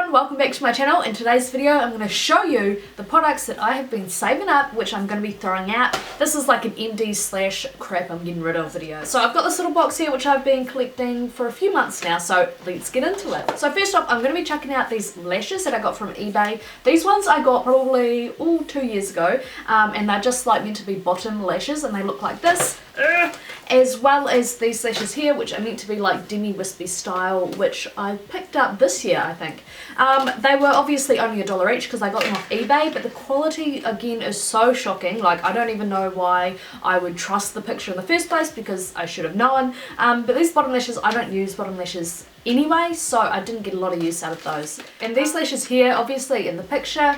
everyone, welcome back to my channel. In today's video I'm going to show you the products that I have been saving up, which I'm going to be throwing out. This is like an empties slash crap I'm getting rid of video. So I've got this little box here which I've been collecting for a few months now, so let's get into it. So first off, I'm going to be chucking out these lashes that I got from eBay. These ones I got probably 2 years ago, and they're just like meant to be bottom lashes, and they look like this. As well as these lashes here, which are meant to be like demi-wispy style, which I picked up this year, I think. They were obviously only $1 each because I got them off eBay, but the quality again is so shocking. Like, I don't even know why I would trust the picture in the first place, because I should have known. But these bottom lashes, I don't use bottom lashes anyway, so I didn't get a lot of use out of those. And these lashes here, obviously in the picture,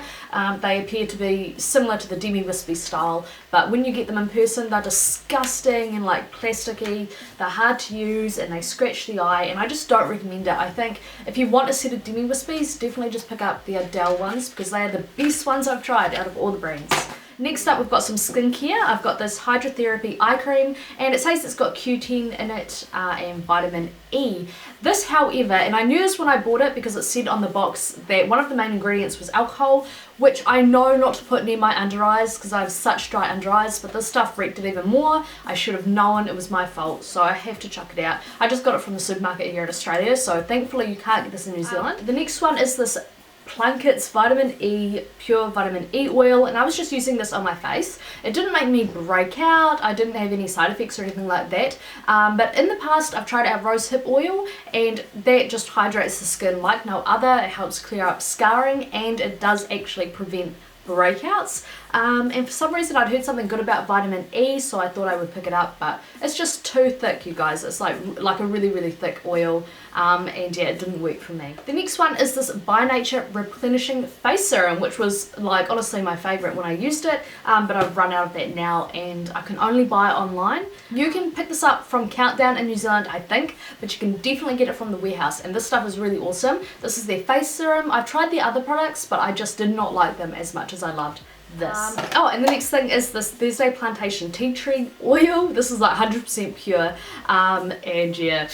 they appear to be similar to the demi-wispy style, but when you get them in person, they're disgusting and like plasticky. They're hard to use and they scratch the eye, and I just don't recommend it. I think if you want a set of demi-wispies, definitely just pick up the Adele ones, because they are the best ones I've tried out of all the brands. Next up, we've got some skincare. I've got this hydrotherapy eye cream, and it says it's got Q10 in it and vitamin E. This, however, and I knew this when I bought it because it said on the box that one of the main ingredients was alcohol, which I know not to put near my under eyes because I have such dry under eyes, but this stuff wrecked it even more. I should have known. It was my fault, so I have to chuck it out. I just got it from the supermarket here in Australia, so thankfully you can't get this in New Zealand. The next one is this Plunkett's Vitamin E, Pure Vitamin E Oil, and I was just using this on my face. It didn't make me break out, I didn't have any side effects or anything like that, but in the past I've tried out rosehip oil, and that just hydrates the skin like no other. It helps clear up scarring, and it does actually prevent breakouts. And for some reason I'd heard something good about vitamin E, so I thought I would pick it up, but it's just too thick, you guys. It's like a really thick oil, and yeah, it didn't work for me. The next one is this By Nature Replenishing Face Serum, which was like honestly my favourite when I used it, but I've run out of that now and I can only buy it online. You can pick this up from Countdown in New Zealand, I think, but you can definitely get it from the warehouse, and this stuff is really awesome. This is their face serum. I've tried the other products, but I just did not like them as much as I loved this. Oh, and the next thing is this Thursday Plantation Tea Tree Oil. This is like 100% pure, and yeah,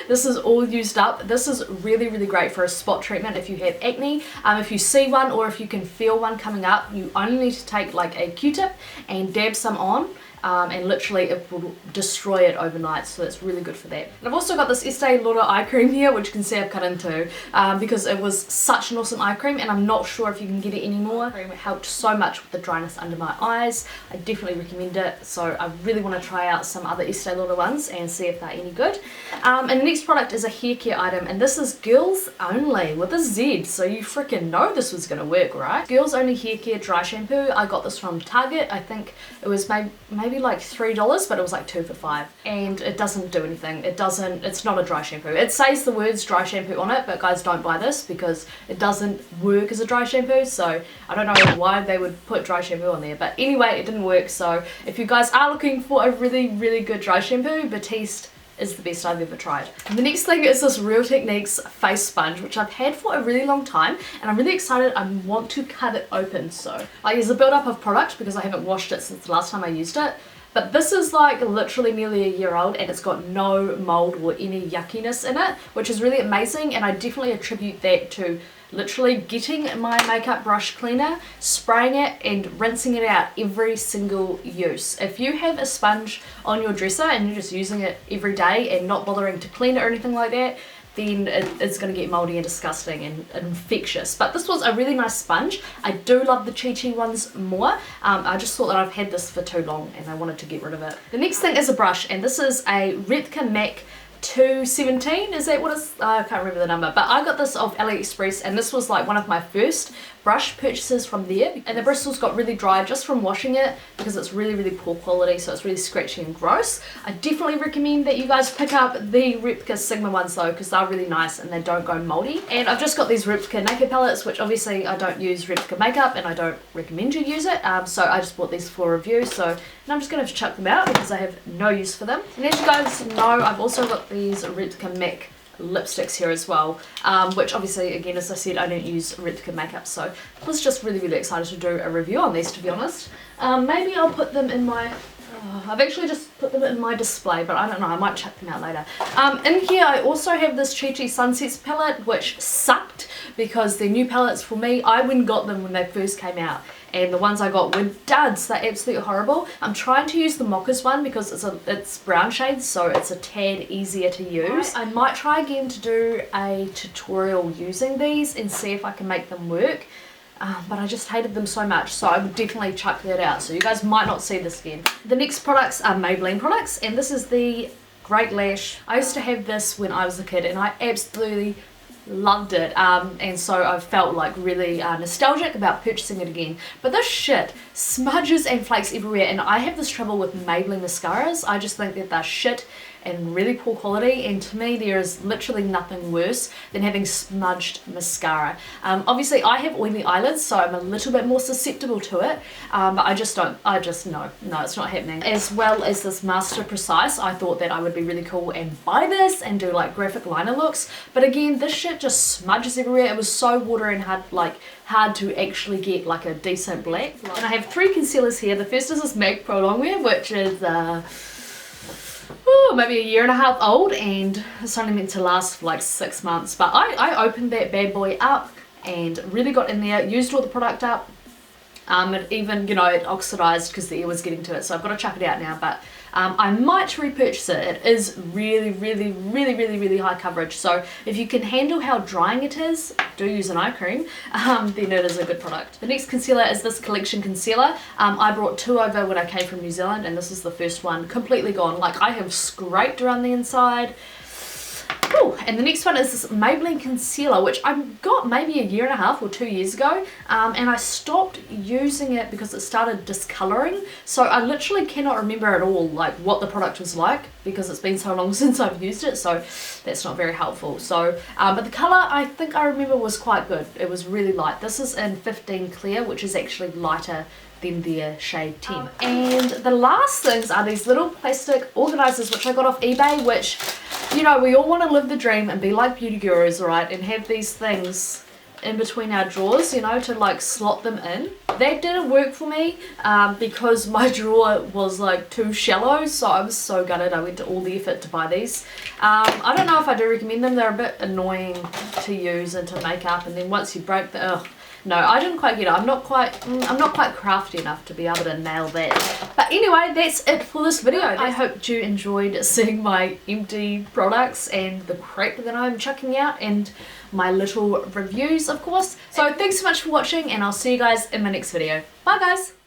this is all used up. This is really great for a spot treatment if you have acne. If you see one or if you can feel one coming up, you only need to take like a Q-tip and dab some on, and literally it will destroy it overnight, so it's really good for that. And I've also got this Estee Lauder eye cream here, which you can see I've cut into, because it was such an awesome eye cream, and I'm not sure if you can get it anymore. It helped so much with the dryness under my eyes. I definitely recommend it, so I really want to try out some other Estee Lauder ones and see if they're any good. And the next product is a hair care item, and this is Girls Only with a Z, so you freaking know this was gonna work, right? Girls Only Hair Care Dry Shampoo. I got this from Target. I think it was maybe like $3, but it was like 2 for $5, and it doesn't do anything. It's not a dry shampoo. It says the words dry shampoo on it, but guys, don't buy this because it doesn't work as a dry shampoo, so I don't know why they would put dry shampoo on there, but anyway, it didn't work. So if you guys are looking for a really good dry shampoo, Batiste is the best I've ever tried. And the next thing is this Real Techniques face sponge, which I've had for a really long time, and I'm really excited. I want to cut it open, so like there's a build-up of product because I haven't washed it since the last time I used it. But this is like literally nearly a year old, and it's got no mold or any yuckiness in it, which is really amazing, and I definitely attribute that to literally getting my makeup brush cleaner, spraying it and rinsing it out every single use. If you have a sponge on your dresser and you're just using it every day and not bothering to clean it or anything like that, then it's going to get moldy and disgusting and infectious. But this was a really nice sponge. I do love the Chi Chi ones more. I just thought that I've had this for too long and I wanted to get rid of it. The next thing is a brush, and this is a Repka MAC 217, is that what it's? I can't remember the number, but I got this off AliExpress, and this was like one of my first brush purchases from there, and the bristles got really dry just from washing it because it's really poor quality, so it's really scratchy and gross. I definitely recommend that you guys pick up the Repka Sigma ones though, because they're really nice and they don't go moldy. And I've just got these Repka naked palettes, which obviously I don't use Repka makeup and I don't recommend you use it, so I just bought these for review, and I'm just going to chuck them out because I have no use for them. And as you guys know, I've also got these Repka MAC lipsticks here as well, which obviously, again, as I said, I don't use Repka makeup, so I was just really excited to do a review on these, to be honest. Maybe I'll put them in my I've actually just put them in my display, but I don't know, I might check them out later. In here I also have this Chi Chi Sunsets palette, which sucked. because they're new palettes for me. I went and got them when they first came out, and the ones I got were duds. They're absolutely horrible. I'm trying to use the Mocha's one because it's brown shades, so it's a tad easier to use. I might try again to do a tutorial using these and see if I can make them work. But I just hated them so much, so I would definitely chuck that out. So you guys might not see this again. The next products are Maybelline products, and this is the Great Lash. I used to have this when I was a kid and I absolutely loved it, and so I felt like really nostalgic about purchasing it again. But this shit smudges and flakes everywhere, and I have this trouble with Maybelline mascaras. I just think that they're shit and really poor quality, and to me there is literally nothing worse than having smudged mascara. Obviously I have oily eyelids, so I'm a little bit more susceptible to it, but no, it's not happening. As well as this Master Precise, I thought that I would be really cool and buy this and do like graphic liner looks, but again this shit just smudges everywhere. It was so watery and hard to actually get like a decent black. And I have 3 concealers here. The first is this MAC Pro Longwear, which is maybe a year and a half old, and it's only meant to last for like 6 months, but I opened that bad boy up and really got in there, used all the product up. It even, you know, it oxidized because the air was getting to it, so I've got to chuck it out now, but I might repurchase it. It is really high coverage, so if you can handle how drying it is, do use an eye cream, then it is a good product. The next concealer is this Collection Concealer. I brought 2 over when I came from New Zealand, and this is the first one, completely gone. Like, I have scraped around the inside. Ooh, and the next one is this Maybelline concealer, which I got maybe a year and a half or 2 years ago, and I stopped using it because it started discoloring, so I literally cannot remember at all like what the product was like because it's been so long since I've used it, so that's not very helpful. So but the colour I think I remember was quite good. It was really light. This is in 15 Clear, which is actually lighter than their shade 10. And the last things are these little plastic organisers which I got off eBay, which, you know, we all want to live the dream and be like beauty gurus, right, and have these things in between our drawers, you know, to like slot them in. That didn't work for me because my drawer was like too shallow, so I was so gutted. I went to all the effort to buy these. I don't know if I do recommend them. They're a bit annoying to use and to make up, and then once you break the no, I didn't quite get it. I'm not quite crafty enough to be able to nail that. But anyway, that's it for this video. I hope you enjoyed seeing my empty products and the crap that I'm chucking out, and my little reviews, of course. So thanks so much for watching, and I'll see you guys in my next video. Bye guys!